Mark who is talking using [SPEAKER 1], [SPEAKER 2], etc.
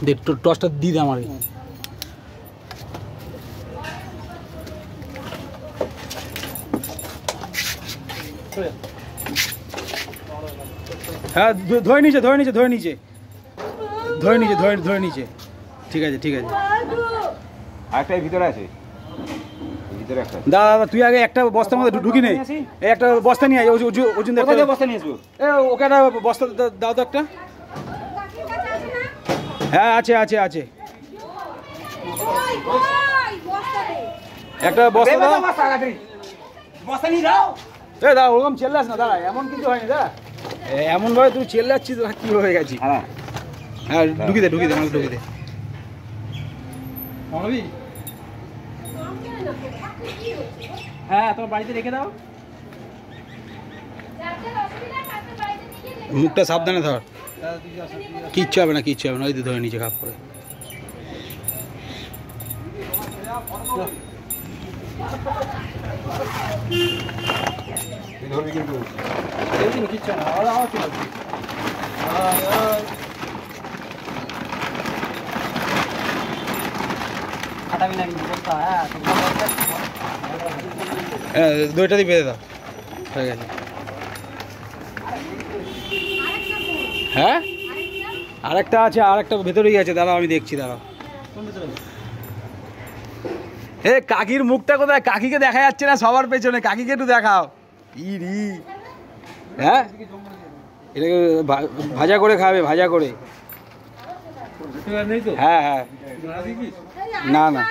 [SPEAKER 1] দে টসটা দিয়ে দে আমাকে। হ্যাঁ ধরে নিচে ধরে নিচে ধরে নিচে ধরে নিচে ধরে নিচে। ঠিক আছে ঠিক আছে।
[SPEAKER 2] আরেকটাই ভিতরে আছে, ভিতরে একটা।
[SPEAKER 1] দাদা দাদা তুই আগে একটা বস্তার মধ্যে ঢুকি নেই, একটা বস্তা নিয়ে আয়। ওজন
[SPEAKER 2] বস্তা নিয়ে আসবো।
[SPEAKER 1] ওকে একটা বস্তা দাও তো একটা। হ্যাঁ আছে আছে আছে, একটা বস্তা দাও।
[SPEAKER 2] বস্তা নিয়ে যাও।
[SPEAKER 1] এ দাদা ওরকম চেল্লাস না দাদা, এমন কিছু হয়নি দাদা। এমনভাবে তুই চেল্লাচ্ছিস কি হয়ে গেছি।
[SPEAKER 2] হ্যাঁ
[SPEAKER 1] হ্যাঁ ঢুকি দে ঢুকি দে আমাকে ঢুকি দে।
[SPEAKER 2] হ্যাঁ তোমার বাড়িতে রেখে দাও।
[SPEAKER 1] মুখটা সাবধানে ধর, কিচ্ছু হবে না কিচ্ছু হবে না। ওই তো ধরে নিচে খাপ করে।
[SPEAKER 2] ধরবি কিন্তু
[SPEAKER 1] কিচ্ছু না। হ্যাঁ দুইটা দিয়ে বেঁধে দাও, হয়ে গেছে। হ্যাঁ আরেকটা আছে, আরেকটা ভেতরেই আছে দাদা, আমি দেখছি দাদা। এ কাকির মুখটা কোথায়? কাকিকে দেখা যাচ্ছে না সবার পেছনে, কাকিকে একটু দেখাও। ইরি হ্যাঁ এটাকে ভাজা করে খাবে, ভাজা করে। হ্যাঁ হ্যাঁ না না